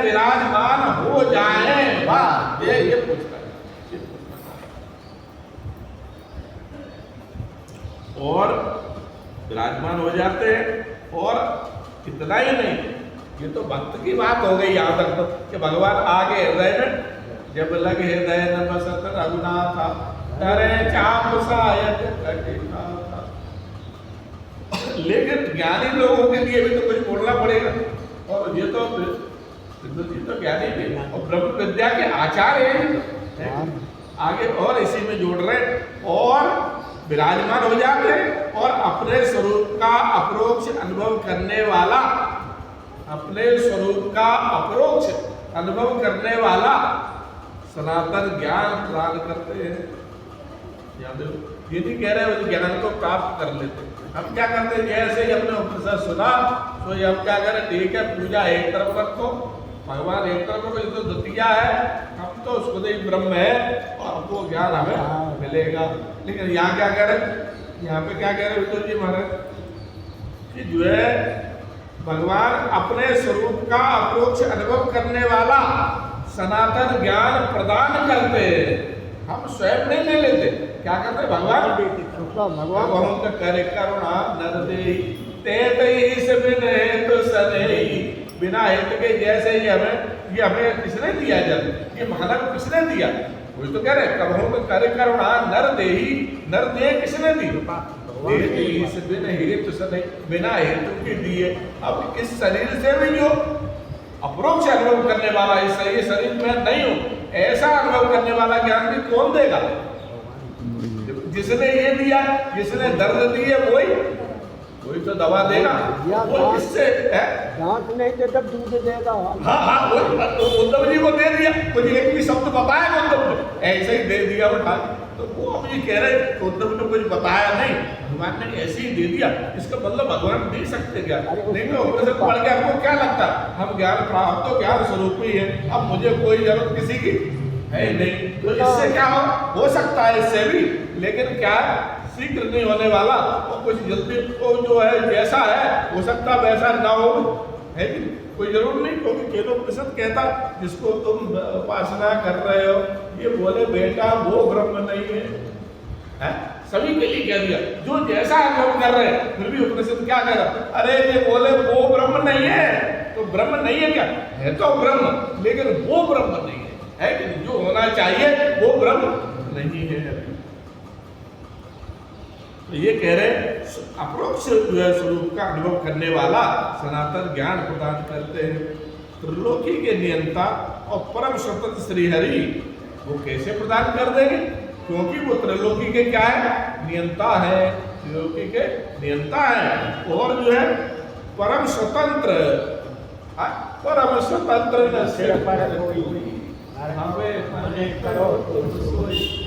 विराजमान हो जाए, वाह, ये पूछता है। और विराजमान हो जाते हैं। और इतना ही नहीं, ये तो भक्त की बात हो गई यहाँ तक तो, कि भगवान आगे हृदय में जब लगे हृदय न बसत रघुनाथा डरे चाप सायक कटिना था। लेकिन ज्ञानी लोगों के लिए भी तो कुछ बोलना पड़ेगा। और ये तो सिद्धू जी तो ज्ञानी थे और ब्रह्म विद्या के आचार्य हैं। आगे और इसी में जोड़ रहे और विराजमान हो जाते और अपने स्वरूप का अपरोक्ष अनुभव करने वाला, अपने स्वरूप का अपरोक्ष अनुभव करने वाला सनातन ज्ञान प्रदान करते हैं। याद ये नहीं कह रहे उस ज्ञान को प्राप्त कर लेते। हम क्या करते हैं, जैसे ही अपने उपनिषद सुना तो ये हम क्या करें, ठीक है पूजा एक तरफ रखो, भगवान एक तरफ रखो, ये तो द्वितीय है, हम तो खुद ही ब्रह्म है और हमको ज्ञान हमें मिलेगा। लेकिन यहाँ क्या कह रहे, यहाँ पे क्या कह रहे विष्णु जी महाराज कि जो है भगवान अपने स्वरूप का अपरोक्ष अनुभव करने वाला सनातन ज्ञान प्रदान करते हैं, हम स्वयं नहीं ले लेते। क्या करते हैं, भगवान का करे करुणा नर देहि तेत ही से बिन हेतु सनेहि। बिना हेतु के जैसे ही ये हमें किसने दिया, जब ये मानव किसने दिया, वही तो कह रहे कबहों का करे करुणा नर देहि, नर दे किसने दी, बिन हेतु सनेहि, बिना हेतु के दिए। अब इस शरीर से भी जो अपरोक्ष अनुभव करने वाला, ये शरीर में नहीं हो ऐसा अनुभव करने वाला ज्ञान भी कौन देगा, जिसने ये दिया, जिसने दर्द दिए वही तो दवा देगा। वो किससे है, दांत नहीं दे तब दूध देगा। हाँ उद्धव जी को दे दिया, कुछ एक भी शब्द बताया उद्धव ने, ऐसे ही दे दिया उठा। तो वो अब ये कह रहे उद्धव ने कुछ बताया नहीं, भगवान ने ऐसे ही दे दिया, इसका मतलब भगवान दे सकते क्या, नहीं तो उपनिषद पढ़ के आपको क्या लगता, हम ज्ञान प्राप्त तो ज्ञान स्वरूप ही है, अब मुझे कोई जरूरत किसी की है नहीं। तो इससे क्या हो सकता है, इससे भी, लेकिन क्या शीघ्र नहीं होने वाला, और कुछ जल्दी को जो है जैसा है हो सकता वैसा ना हो, है कि कोई जरूर नहीं। क्योंकि केनोपनिषद कहता जिसको तुम उपासना कर रहे हो, ये बोले बेटा वो ब्रह्म नहीं है, सभी के लिए कह दिया जो जैसा अनुभव कर रहे हैं। फिर भी उपनिषद क्या कह रहा, अरे ये बोले वो ब्रह्म नहीं है, तो ब्रह्म नहीं है क्या, है तो ब्रह्म, लेकिन वो ब्रह्म नहीं है कि जो होना चाहिए वो ब्रह्म नहीं है। तो ये कह रहे अपरोक्ष स्वरूप का अनुभव करने वाला सनातन ज्ञान प्रदान करते हैं। त्रिलोकी के नियंता और परम स्वतंत्र श्रीहरि वो कैसे प्रदान कर देंगे, क्योंकि वो त्रिलोकी के क्या है, नियंता है, त्रिलोकी के नियंता है और जो है परम स्वतंत्र, परम स्वतंत्र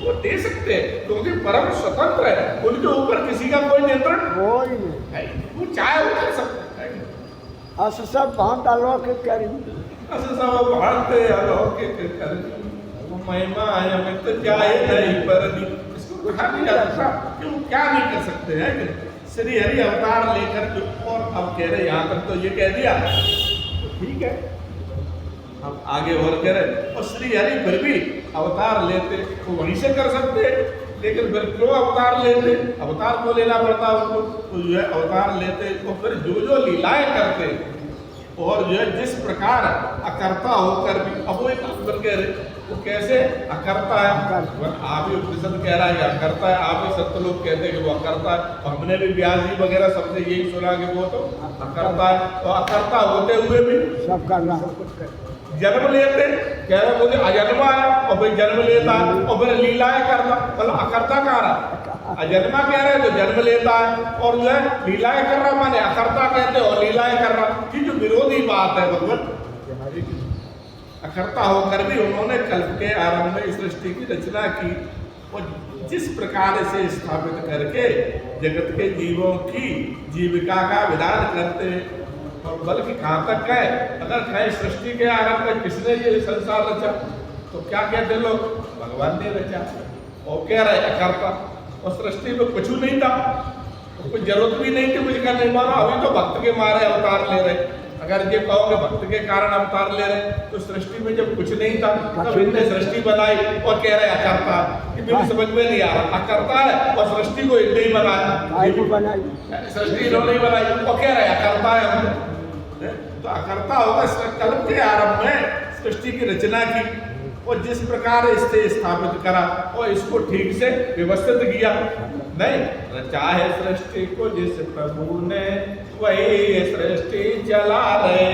वो दे सकते हैं क्योंकि परम स्वतंत्र है, उनके ऊपर किसी का कोई नियंत्रण नहीं, वो चाहे वो कर सकते हैं। सब भांत अलौकिक करी, सब भांत अलौकिक करी, महिमा अमित जाए नहीं पर इसको कहा नहीं जा सकता कि वो क्या नहीं कर सकते हैं। श्री हरि अवतार लेकर जो, और अब कह रहे यहाँ तक तो ये कह दिया तो ठीक है, अब आगे और कह रहे और श्री हरि फिर भी अवतार लेते तो वहीं से कर सकते, लेकिन फिर क्यों अवतार लेते, अवतार को लेना पड़ता उनको, तो जो है अवतार लेते तो फिर जो लीलाएं करते और जो है जिस प्रकार अकर्ता होकर भी, अब वो एक कह रहे वो कैसे अकर्ता है, आप ही उपनिषद कह रहा है अकर्ता है, आप ही सत्य लोग कहते हैं कि वो अकर्ता है, तो हमने भी व्यास जी वगैरह सबसे यही सुना कि वो तो अकर्ता है। तो अकर्ता होते हुए भी सब करना, जन्म लेते कह रहे मुझे अजन्मा है और फिर जन्म लेता है और फिर लीलाएं करता, मतलब अकर्ता कह रहा, अजन्मा कह रहे तो जन्म लेता है और जो है लीलाएं कर रहा, माने अकर्ता कहते और लीलाएं कर रहा, ये जो विरोधी बात है भगवान। अकर्ता होकर भी उन्होंने कल्प के आरंभ में सृष्टि की रचना की और जिस प्रकार से स्थापित करके जगत के जीवों की जीविका का विधान करते हैं, और बल्कि कहाँ तक है, अगर कहीं सृष्टि के आरंभ में किसने ये संसार रचा तो क्या कहते लोग, भगवान ने रचा, और कह रहे अकर्ता, और सृष्टि में कुछ नहीं था, कोई जरूरत भी नहीं थी कुछ करने, मानो अभी तो भक्त के मारे अवतार ले रहे, अगर ये कहोगे भक्त के कारण अवतार ले रहे तो सृष्टि में जब कुछ नहीं था तब इनने सृष्टि बनाई और कह रहे अकर्ता है। कि मेरी समझ में नहीं आ रहा, अकर्ता है और सृष्टि को इनने ही बनाया, सृष्टि इन्होंने ही बनाई और कह रहे अकर्ता है हमने। तो अकर्ता होगा कल्प के आरंभ में सृष्टि की रचना की और जिस प्रकार इसे स्थापित करा और इसको ठीक से व्यवस्थित किया। नहीं, रचा है सृष्टि को जिस प्रभु ने वही सृष्टि चला रहे,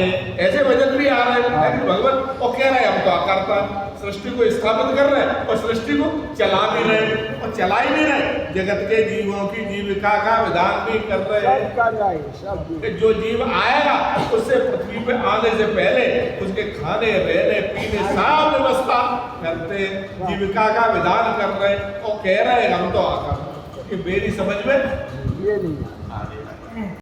ऐसे वचन भी आ रहे हैं। लेकिन भगवान वो कह रहे हैं हम तो अकर्ता, सृष्टि को स्थापित कर रहे हैं और सृष्टि को चला भी रहे और चला ही नहीं रहे, जगत के जीवों की जीविका का विधान भी कर रहे हैं। कि जो जीव आएगा उससे पृथ्वी पे आने से पहले उसके खाने रहने पीने सब व्यवस्था करते हैं, जीविका का विधान कर रहे हैं और कह रहे हैं हम तो आकर। कि मेरी समझ में ये नहीं